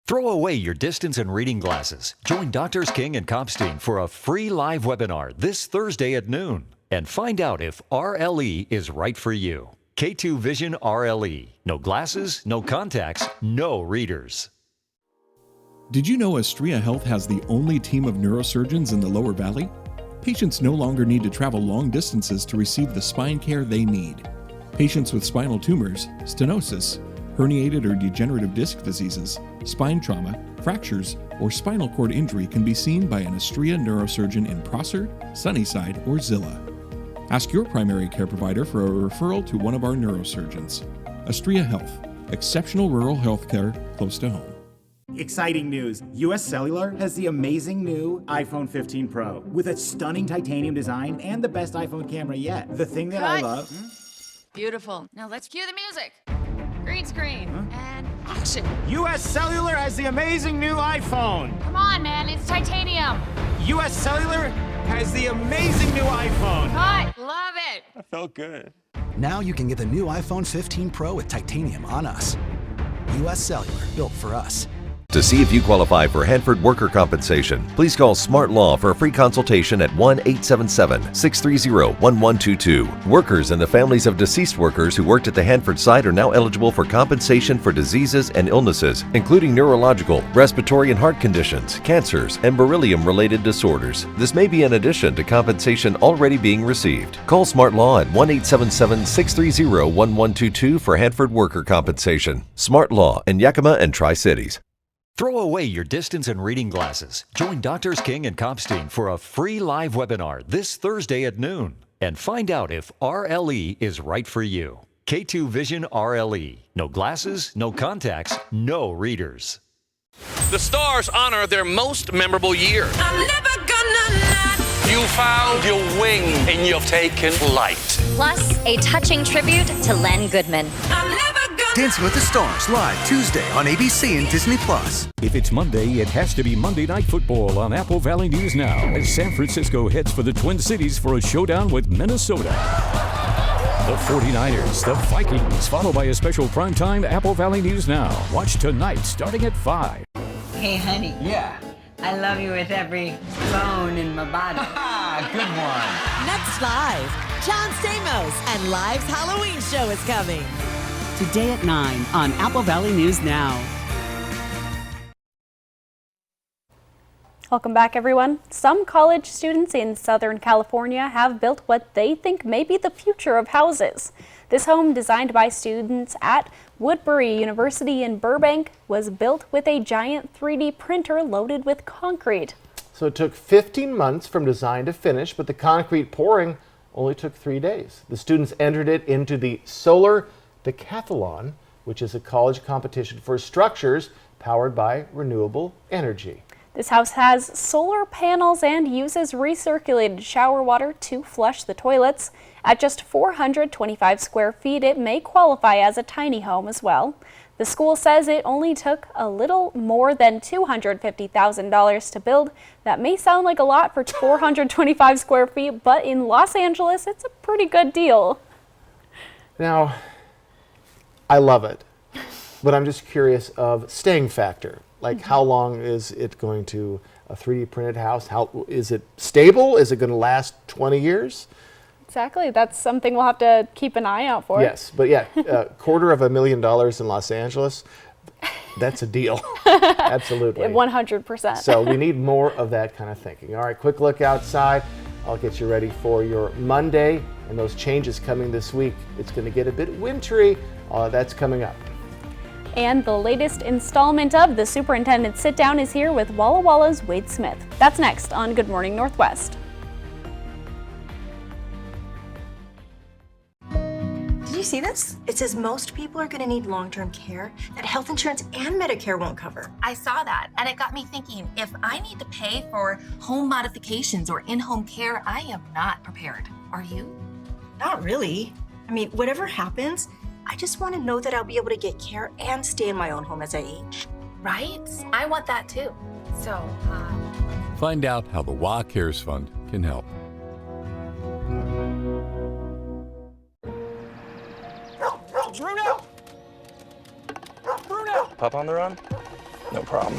Throw away your distance and reading glasses. Join Doctors King and Kopstein for a free live webinar this Thursday at noon and find out if RLE is right for you. K2 Vision RLE. No glasses, no contacts, no readers. Did you know Astria Health has the only team of neurosurgeons in the Lower Valley? Patients no longer need to travel long distances to receive the spine care they need. Patients with spinal tumors, stenosis, herniated or degenerative disc diseases, spine trauma, fractures, or spinal cord injury can be seen by an Astria neurosurgeon in Prosser, Sunnyside, or Zillah. Ask your primary care provider for a referral to one of our neurosurgeons. Astria Health, exceptional rural health care close to home. Exciting news! US Cellular has the amazing new iPhone 15 Pro with a stunning titanium design and the best iPhone camera yet. The thing that I love... Beautiful. Now let's cue the music. Green screen and action. US Cellular has the amazing new iPhone. Come on, man, it's titanium. US Cellular has the amazing new iPhone. Cut. Love it. That felt good. Now you can get the new iPhone 15 Pro with titanium on us. US Cellular, built for us. To see if you qualify for Hanford worker compensation, please call Smart Law for a free consultation at 1-877-630-1122. Workers and the families of deceased workers who worked at the Hanford site are now eligible for compensation for diseases and illnesses, including neurological, respiratory and heart conditions, cancers, and beryllium-related disorders. This may be in addition to compensation already being received. Call Smart Law at 1-877-630-1122 for Hanford worker compensation. Smart Law in Yakima and Tri-Cities. Throw away your distance and reading glasses. Join Doctors King and Kopstein for a free live webinar this Thursday at noon and find out if RLE is right for you. K2 Vision RLE. No glasses, no contacts, no readers. The Stars honor their most memorable year. I'm never gonna not. You found your wing and you've taken flight. Plus, a touching tribute to Len Goodman. I'm never Dancing with the Stars, live Tuesday on ABC and Disney+. If it's Monday, it has to be Monday Night Football on Apple Valley News Now as San Francisco heads for the Twin Cities for a showdown with Minnesota. The 49ers, the Vikings, followed by a special primetime Apple Valley News Now. Watch tonight starting at 5. Hey, honey. Yeah. I love you with every bone in my body. Good one. Next Live, John Stamos and Live's Halloween show is coming. Today at 9 on Apple Valley News Now. Welcome back, everyone. Some college students in Southern California have built what they think may be the future of houses. This home, designed by students at Woodbury University in Burbank, was built with a giant 3D printer loaded with concrete. So it took 15 months from design to finish, but the concrete pouring only took 3 days. The students entered it into the Solar Decathlon, which is a college competition for structures powered by renewable energy. This house has solar panels and uses recirculated shower water to flush the toilets. At just 425 square feet, it may qualify as a tiny home as well. The school says it only took a little more than $250,000 to build. That may sound like a lot for 425 square feet, but in Los Angeles, it's a pretty good deal. Now, I love it, but I'm just curious of staying factor. Like, how long is it going to, a 3D printed house? How is it stable? Is it going to last 20 years? Exactly. That's something we'll have to keep an eye out for. Yes, but yeah, $250,000 in Los Angeles, that's a deal. Absolutely. 100%. So we need more of that kind of thinking. All right, quick look outside. I'll get you ready for your Monday and those changes coming this week. It's going to get a bit wintry. That's coming up. And the latest installment of the Superintendent's Sit Down is here with Walla Walla's Wade Smith. That's next on Good Morning Northwest. Did you see this? It says most people are going to need long-term care that health insurance and Medicare won't cover. I saw that, and it got me thinking, if I need to pay for home modifications or in-home care, I am not prepared. Are you? Not really. I mean, whatever happens, I just want to know that I'll be able to get care and stay in my own home as I age. Right? I want that too. So, Find out how the WA Cares Fund can help. Bruno! Bruno! Pup on the run? No problem.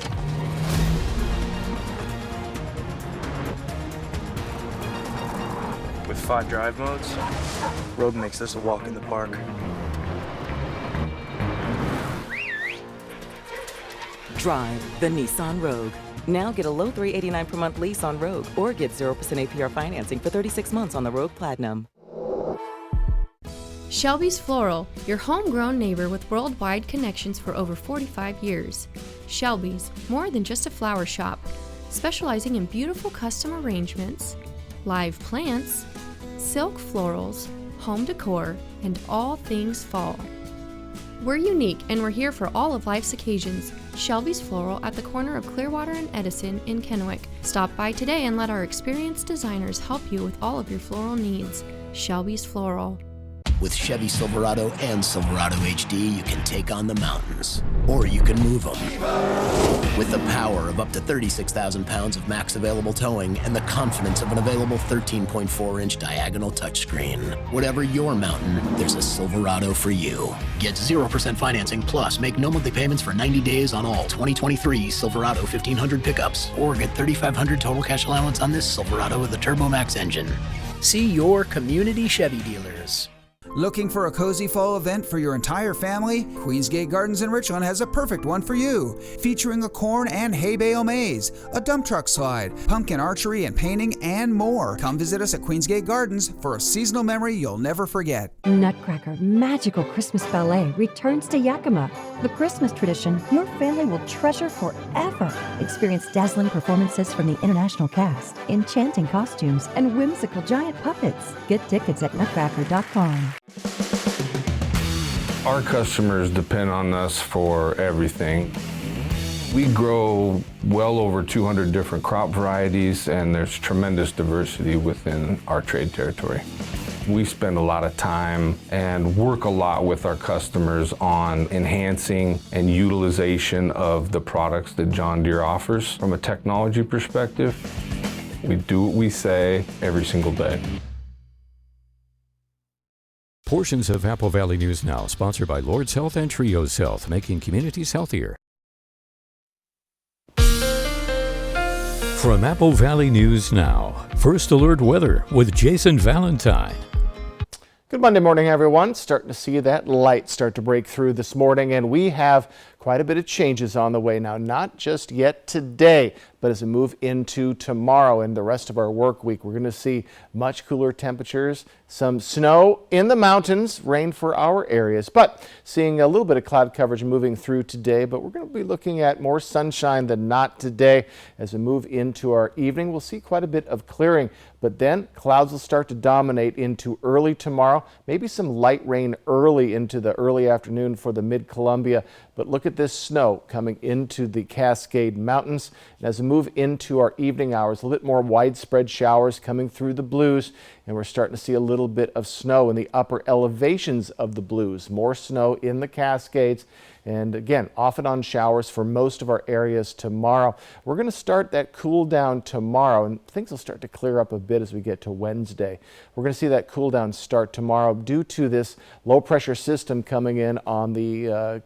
With 5 drive modes, Rogue makes this a walk in the park. Drive the Nissan Rogue. Now get a low $389 per month lease on Rogue or get 0% APR financing for 36 months on the Rogue Platinum. Shelby's Floral, your homegrown neighbor with worldwide connections for over 45 years. Shelby's, more than just a flower shop, specializing in beautiful custom arrangements, live plants, silk florals, home decor, and all things fall. We're unique and we're here for all of life's occasions. Shelby's Floral at the corner of Clearwater and Edison in Kennewick. Stop by today and let our experienced designers help you with all of your floral needs. Shelby's Floral. With Chevy Silverado and Silverado HD, you can take on the mountains, or you can move them. With the power of up to 36,000 pounds of max available towing and the confidence of an available 13.4-inch diagonal touchscreen. Whatever your mountain, there's a Silverado for you. Get 0% financing plus make no monthly payments for 90 days on all 2023 Silverado 1500 pickups, or get $3,500 total cash allowance on this Silverado with a TurboMax engine. See your community Chevy dealers. Looking for a cozy fall event for your entire family? Queensgate Gardens in Richland has a perfect one for you. Featuring a corn and hay bale maze, a dump truck slide, pumpkin archery and painting, and more. Come visit us at Queensgate Gardens for a seasonal memory you'll never forget. Nutcracker Magical Christmas Ballet returns to Yakima. The Christmas tradition your family will treasure forever. Experience dazzling performances from the international cast, enchanting costumes, and whimsical giant puppets. Get tickets at nutcracker.com. Our customers depend on us for everything. We grow well over 200 different crop varieties, and there's tremendous diversity within our trade territory. We spend a lot of time and work a lot with our customers on enhancing and utilization of the products that John Deere offers. From a technology perspective, we do what we say every single day. Portions of Apple Valley News Now, sponsored by Lord's Health and Trios Health, making communities healthier. From Apple Valley News Now, First Alert Weather with Jason Valentine. Good Monday morning, everyone. Starting to see that light start to break through this morning, and we have quite a bit of changes on the way now, not just yet today, but as we move into tomorrow and the rest of our work week, we're going to see much cooler temperatures, some snow in the mountains, rain for our areas, but seeing a little bit of cloud coverage moving through today, but we're going to be looking at more sunshine than not today. As we move into our evening, we'll see quite a bit of clearing, but then clouds will start to dominate into early tomorrow, maybe some light rain early into the early afternoon for the mid-Columbia. But look at this snow coming into the Cascade Mountains. And as we move into our evening hours, a little bit more widespread showers coming through the Blues. And we're starting to see a little bit of snow in the upper elevations of the Blues. More snow in the Cascades. And again, off and on showers for most of our areas tomorrow. We're going to start that cool down tomorrow, and things will start to clear up a bit as we get to Wednesday. We're going to see that cool down start tomorrow due to this low pressure system coming in on the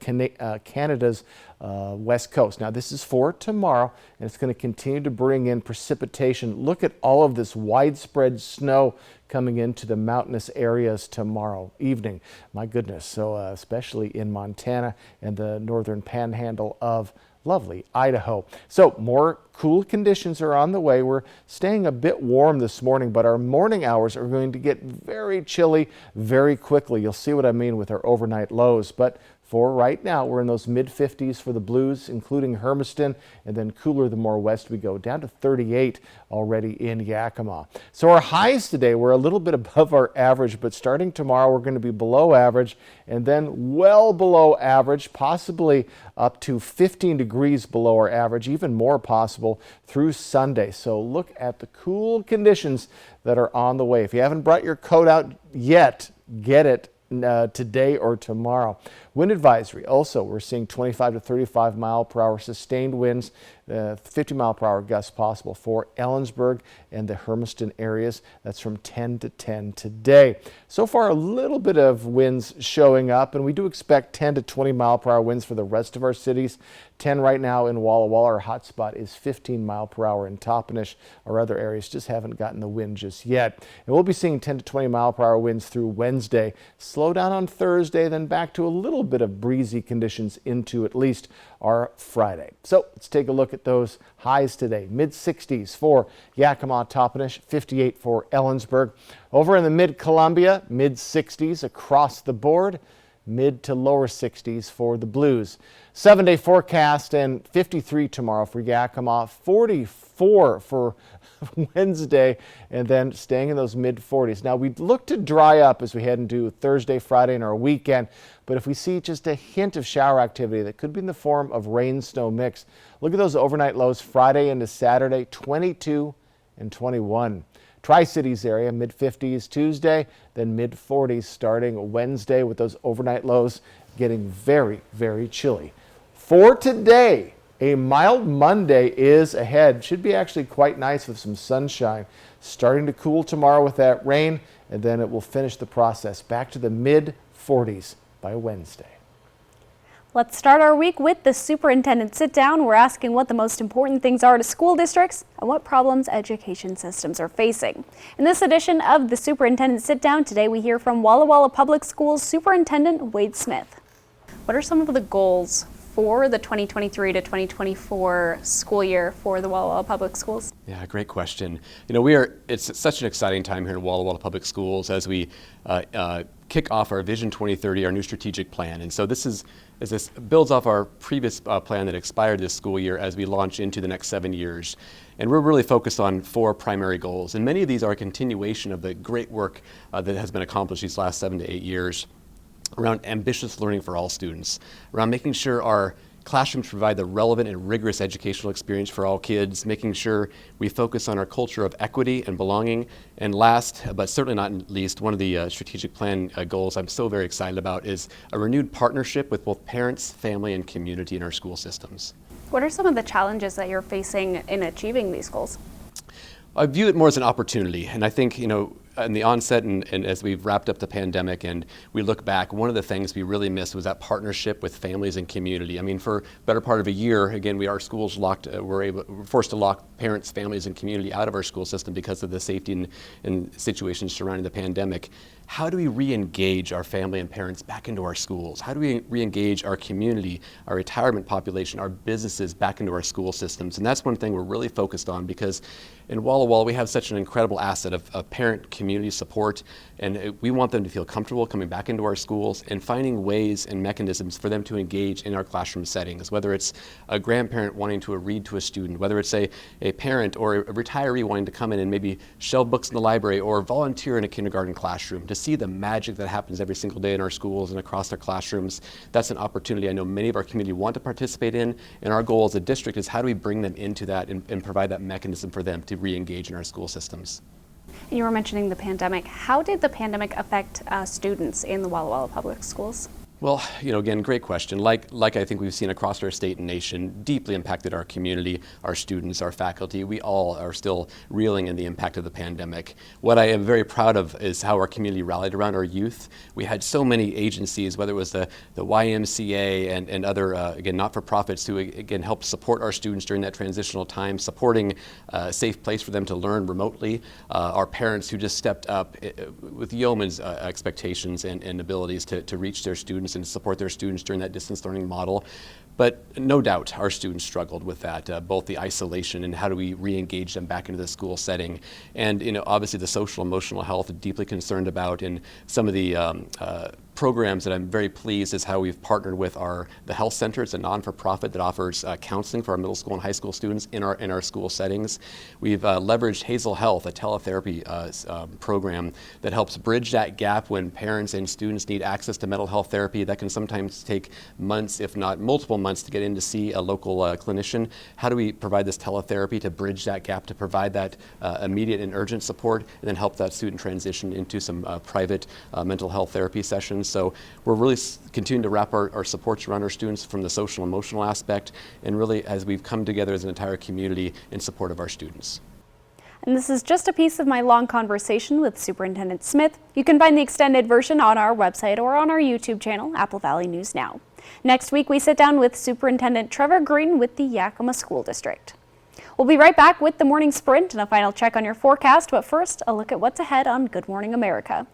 Canada's west coast. Now this is for tomorrow, and it's going to continue to bring in precipitation. Look at all of this widespread snow coming into the mountainous areas tomorrow evening. My goodness, so especially in Montana and the northern panhandle of lovely Idaho. So more cool conditions are on the way. We're staying a bit warm this morning, but our morning hours are going to get very chilly very quickly. You'll see what I mean with our overnight lows, but for right now, we're in those mid-50s for the Blues, including Hermiston, and then cooler the more west we go, down to 38 already in Yakima. So our highs today were a little bit above our average, but starting tomorrow, we're going to be below average, and then well below average, possibly up to 15 degrees below our average, even more possible through Sunday. So look at the cool conditions that are on the way. If you haven't brought your coat out yet, get it today or tomorrow. Wind advisory also, we're seeing 25 to 35 mile per hour sustained winds 50-mile-per-hour gusts possible for Ellensburg and the Hermiston areas. That's from 10 to 10 today. So far, a little bit of winds showing up, and we do expect 10 to 20-mile-per-hour winds for the rest of our cities. 10 right now in Walla Walla. Our hot spot is 15-mile-per-hour in Toppenish. Our other areas just haven't gotten the wind just yet. And we'll be seeing 10 to 20-mile-per-hour winds through Wednesday. Slow down on Thursday, then back to a little bit of breezy conditions into at least our Friday. So let's take a look at those highs today. Mid-60s for Yakima, Toppenish, 58 for Ellensburg. Over in the mid-Columbia, mid-60s across the board. Mid to lower 60s for the Blues. 7-day forecast and 53 tomorrow for Yakima, 44 for Wednesday, and then staying in those mid 40s. Now we look to dry up as we head into Thursday, Friday, and our weekend, but if we see just a hint of shower activity that could be in the form of rain-snow mix, look at those overnight lows Friday into Saturday, 22 and 21. Tri-Cities area, mid-50s Tuesday, then mid-40s starting Wednesday with those overnight lows getting very, very chilly. For today, a mild Monday is ahead. Should be actually quite nice with some sunshine. Starting to cool tomorrow with that rain, and then it will finish the process back to the mid-40s by Wednesday. Let's start our week with the superintendent sit down. We're asking what the most important things are to school districts and what problems education systems are facing. In this edition of the superintendent sit down, today we hear from Walla Walla Public Schools Superintendent Wade Smith. What are some of the goals for the 2023 to 2024 school year for the Walla Walla Public Schools? Yeah, great question. You know, it's such an exciting time here in Walla Walla Public Schools as we kick off our Vision 2030, our new strategic plan. And so this builds off our previous plan that expired this school year as we launch into the next 7 years. And we're really focused on 4 primary goals. And many of these are a continuation of the great work that has been accomplished these last 7 to 8 years around ambitious learning for all students, around making sure our classrooms provide the relevant and rigorous educational experience for all kids, making sure we focus on our culture of equity and belonging. And last, but certainly not least, one of the strategic plan goals I'm so very excited about is a renewed partnership with both parents, family, and community in our school systems. What are some of the challenges that you're facing in achieving these goals? I view it more as an opportunity, and I think, you know, in the onset and as we've wrapped up the pandemic and we look back, one of the things we really missed was that partnership with families and community. I mean, for a better part of a year, again, our schools we're forced to lock parents, families, and community out of our school system because of the safety and situations surrounding the pandemic. How do we re-engage our family and parents back into our schools? How do we re-engage our community, our retirement population, our businesses back into our school systems? And that's one thing we're really focused on, because in Walla Walla we have such an incredible asset of parent community support, and we want them to feel comfortable coming back into our schools and finding ways and mechanisms for them to engage in our classroom settings, whether it's a grandparent wanting to read to a student, whether it's a parent or a retiree wanting to come in and maybe shelve books in the library or volunteer in a kindergarten classroom. To see the magic that happens every single day in our schools and across our classrooms, that's an opportunity I know many of our community want to participate in, and our goal as a district is how do we bring them into that and provide that mechanism for them to re-engage in our school systems. And you were mentioning the pandemic. How did the pandemic affect students in the Walla Walla Public Schools? Well, you know, again, great question. Like I think we've seen across our state and nation, deeply impacted our community, our students, our faculty. We all are still reeling in the impact of the pandemic. What I am very proud of is how our community rallied around our youth. We had so many agencies, whether it was the YMCA and other, again, not-for-profits who, again, helped support our students during that transitional time, supporting a safe place for them to learn remotely. Our parents who just stepped up with yeoman's expectations and abilities to reach their students and support their students during that distance learning model. But no doubt our students struggled with that, both the isolation and how do we re-engage them back into the school setting. And, you know, obviously the social emotional health deeply concerned about, and some of the programs that I'm very pleased is how we've partnered with the health center. It's a non-for-profit that offers counseling for our middle school and high school students in our school settings. We've leveraged Hazel Health, a teletherapy program that helps bridge that gap when parents and students need access to mental health therapy. That can sometimes take months, if not multiple months, to get in to see a local clinician. How do we provide this teletherapy to bridge that gap, to provide that immediate and urgent support, and then help that student transition into some private mental health therapy sessions? students. So we're really continuing to wrap our supports around our students from the social and emotional aspect, and really as we've come together as an entire community in support of our students. And this is just a piece of my long conversation with Superintendent Smith. You can find the extended version on our website or on our YouTube channel, Apple Valley News Now. Next week, we sit down with Superintendent Trevor Green with the Yakima School District. We'll be right back with the morning sprint and a final check on your forecast, but first, a look at what's ahead on Good Morning America.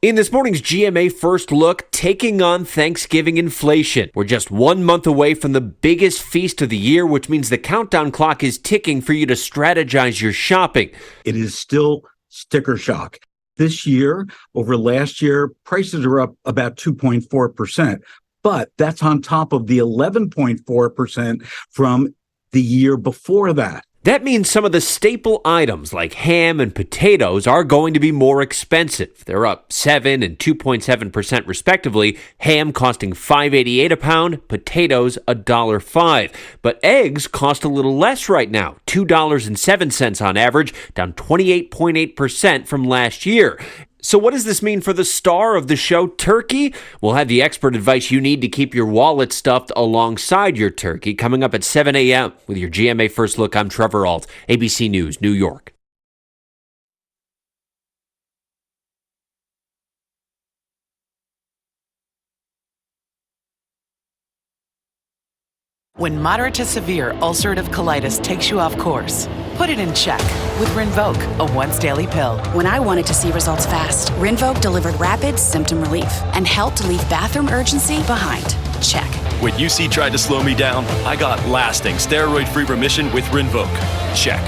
In this morning's GMA First Look, taking on Thanksgiving inflation. We're just 1 month away from the biggest feast of the year, which means the countdown clock is ticking for you to strategize your shopping. It is still sticker shock. This year, over last year, prices are up about 2.4%, but that's on top of the 11.4% from the year before that. That means some of the staple items like ham and potatoes are going to be more expensive. They're up 7% and 2.7% respectively, ham costing $5.88 a pound, potatoes $1.05. But eggs cost a little less right now, $2.07 on average, down 28.8% from last year. So what does this mean for the star of the show, turkey? We'll have the expert advice you need to keep your wallet stuffed alongside your turkey coming up at 7 a.m. With your GMA First Look, I'm Trevor Ault, ABC News, New York. When moderate to severe ulcerative colitis takes you off course, put it in check with Rinvoq, a once-daily pill. When I wanted to see results fast, Rinvoq delivered rapid symptom relief and helped leave bathroom urgency behind. Check. When UC tried to slow me down, I got lasting steroid-free remission with Rinvoq. Check.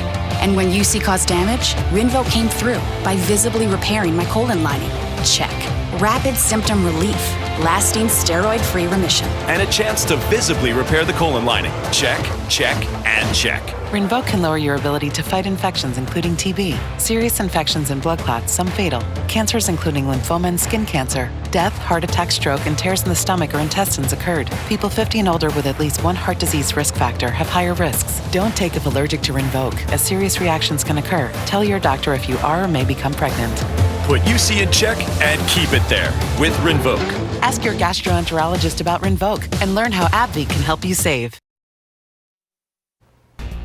And when UC caused damage, Rinvoq came through by visibly repairing my colon lining. Check. Rapid symptom relief, lasting steroid-free remission. And a chance to visibly repair the colon lining. Check, check, and check. Rinvoq can lower your ability to fight infections including TB, serious infections and blood clots, some fatal, cancers including lymphoma and skin cancer, death, heart attack, stroke, and tears in the stomach or intestines occurred. People 50 and older with at least one heart disease risk factor have higher risks. Don't take if allergic to Rinvoq, as serious reactions can occur. Tell your doctor if you are or may become pregnant. Put UC in check and keep it there with Rinvoq. Ask your gastroenterologist about Rinvoq and learn how AbbVie can help you save.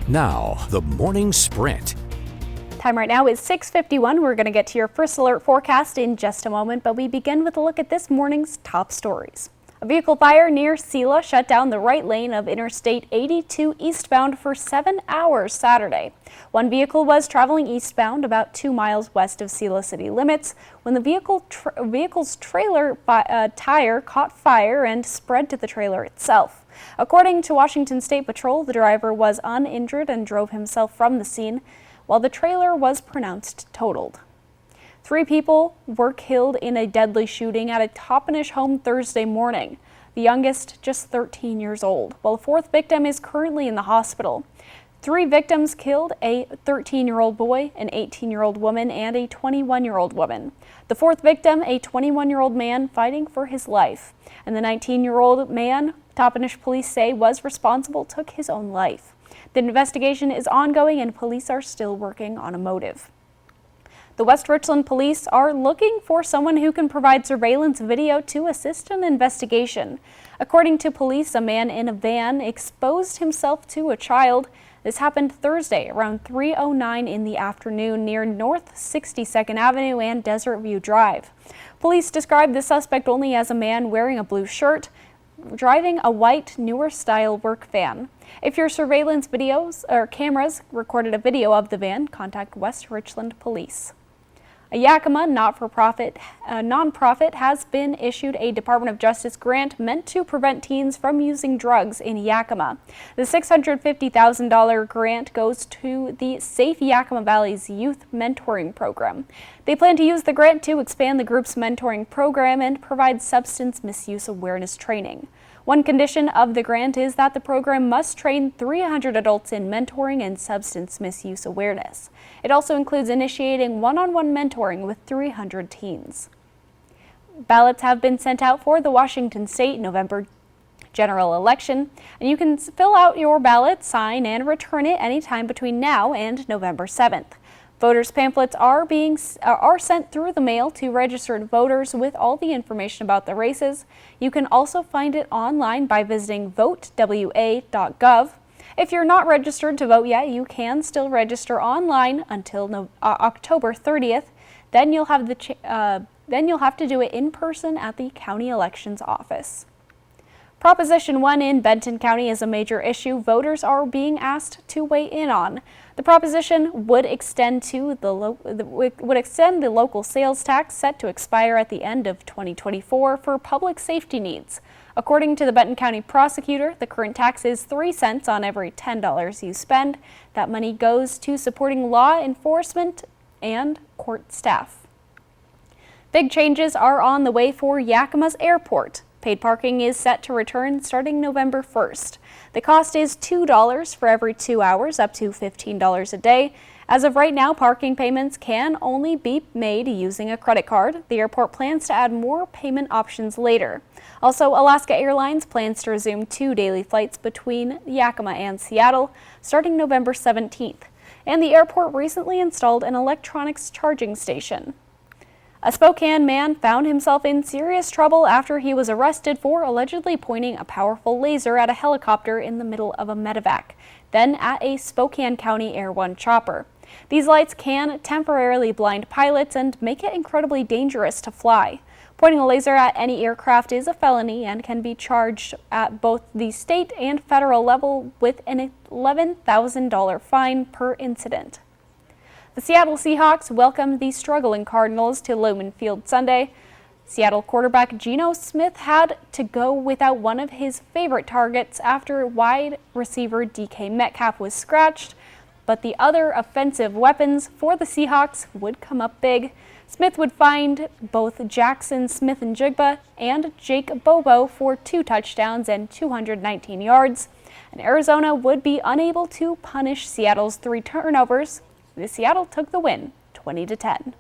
Now, the morning sprint. Time right now is 6:51. We're going to get to your first alert forecast in just a moment, but we begin with a look at this morning's top stories. A vehicle fire near Selah shut down the right lane of Interstate 82 eastbound for 7 hours Saturday. One vehicle was traveling eastbound about 2 miles west of Selah city limits when the vehicle's trailer tire caught fire and spread to the trailer itself. According to Washington State Patrol, the driver was uninjured and drove himself from the scene, while the trailer was pronounced totaled. 3 people were killed in a deadly shooting at a Toppenish home Thursday morning, the youngest just 13 years old, while a 4th victim is currently in the hospital. 3 victims killed: a 13-year-old boy, an 18-year-old woman, and a 21-year-old woman. The 4th victim, a 21-year-old man fighting for his life, and the 19-year-old man Toppenish police say was responsible took his own life. The investigation is ongoing and police are still working on a motive. The West Richland police are looking for someone who can provide surveillance video to assist an investigation. According to police, a man in a van exposed himself to a child. This happened Thursday around 3:09 in the afternoon near North 62nd Avenue and Desert View Drive. Police described the suspect only as a man wearing a blue shirt, driving a white, newer style work van. If your surveillance videos or cameras recorded a video of the van, contact West Richland Police. A Yakima nonprofit has been issued a Department of Justice grant meant to prevent teens from using drugs in Yakima. The $650,000 grant goes to the Safe Yakima Valley's Youth Mentoring Program. They plan to use the grant to expand the group's mentoring program and provide substance misuse awareness training. One condition of the grant is that the program must train 300 adults in mentoring and substance misuse awareness. It also includes initiating one-on-one mentoring with 300 teens. Ballots have been sent out for the Washington State November general election, and you can fill out your ballot, sign, and return it anytime between now and November 7th. Voters' pamphlets are sent through the mail to registered voters with all the information about the races. You can also find it online by visiting votewa.gov. If you're not registered to vote yet, you can still register online until October 30th. Then you'll have to do it in person at the county elections office. Proposition 1 in Benton County is a major issue voters are being asked to weigh in on. The proposition would extend the local sales tax set to expire at the end of 2024 for public safety needs. According to the Benton County prosecutor, the current tax is 3 cents on every $10 you spend. That money goes to supporting law enforcement and court staff. Big changes are on the way for Yakima's airport. Paid parking is set to return starting November 1st. The cost is $2 for every 2 hours, up to $15 a day. As of right now, parking payments can only be made using a credit card. The airport plans to add more payment options later. Also, Alaska Airlines plans to resume 2 daily flights between Yakima and Seattle starting November 17th. And the airport recently installed an electronics charging station. A Spokane man found himself in serious trouble after he was arrested for allegedly pointing a powerful laser at a helicopter in the middle of a medevac, then at a Spokane County Air One chopper. These lights can temporarily blind pilots and make it incredibly dangerous to fly. Pointing a laser at any aircraft is a felony and can be charged at both the state and federal level with an $11,000 fine per incident. The Seattle Seahawks welcomed the struggling Cardinals to Lumen Field Sunday. Seattle quarterback Geno Smith had to go without one of his favorite targets after wide receiver DK Metcalf was scratched, but the other offensive weapons for the Seahawks would come up big. Smith would find both Jackson Smith-Njigba and Jake Bobo for 2 touchdowns and 219 yards, and Arizona would be unable to punish Seattle's 3 turnovers. Seattle took the win, 20-10.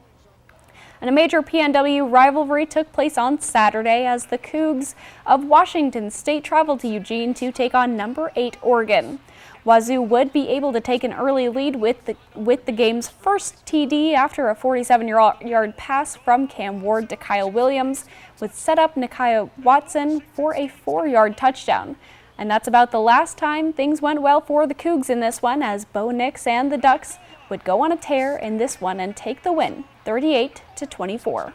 And a major PNW rivalry took place on Saturday as the Cougs of Washington State traveled to Eugene to take on number 8 Oregon. Wazoo would be able to take an early lead with the game's first TD after a 47-yard pass from Cam Ward to Kyle Williams, with set-up Nakia Watson for a 4-yard touchdown. And that's about the last time things went well for the Cougs in this one, as Bo Nix and the Ducks would go on a tear in this one and take the win, 38-24.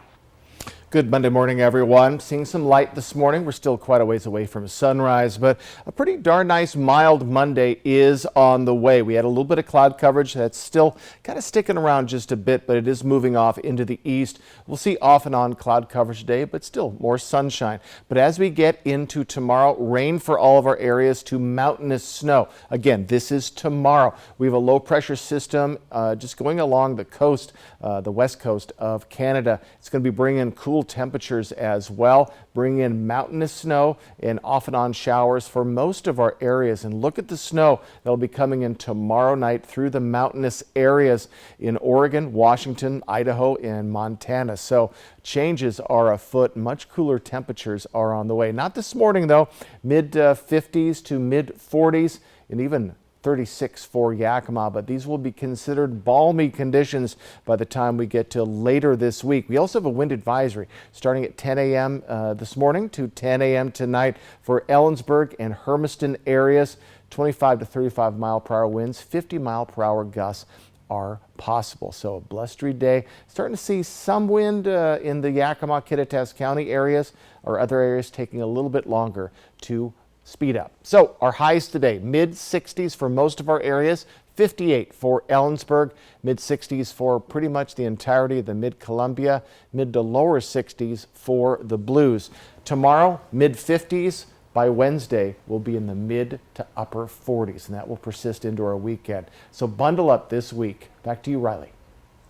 Good Monday morning, everyone. Seeing some light this morning. We're still quite a ways away from sunrise, but a pretty darn nice mild Monday is on the way. We had a little bit of cloud coverage that's still kind of sticking around just a bit, but it is moving off into the east. We'll see off and on cloud coverage today, but still more sunshine. But as we get into tomorrow, rain for all of our areas to mountainous snow. Again, this is tomorrow. We have a low pressure system just going along the coast, the west coast of Canada. It's going to be bringing cool temperatures as well, bring in mountainous snow and off and on showers for most of our areas. And look at the snow that'll be coming in tomorrow night through the mountainous areas in Oregon, Washington, Idaho, and Montana. So changes are afoot. Much cooler temperatures are on the way. Not this morning though, mid 50s to mid 40s and even 36 for Yakima, but these will be considered balmy conditions by the time we get to later this week. We also have a wind advisory starting at 10 a.m. This morning to 10 a.m. tonight for Ellensburg and Hermiston areas. 25 to 35 mile per hour winds, 50 mile per hour gusts are possible. So a blustery day. Starting to see some wind in the Yakima, Kittitas County areas, or other areas taking a little bit longer to speed up. So our highs today, mid 60s for most of our areas, 58 for Ellensburg, mid 60s for pretty much the entirety of the mid-Columbia, mid to lower 60s for the Blues. Tomorrow, mid 50s. By Wednesday, we'll be in the mid to upper 40s, and that will persist into our weekend. So bundle up this week. Back to you, Riley.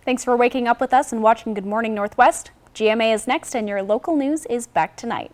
Thanks for waking up with us and watching Good Morning Northwest. GMA is next, and your local news is back tonight.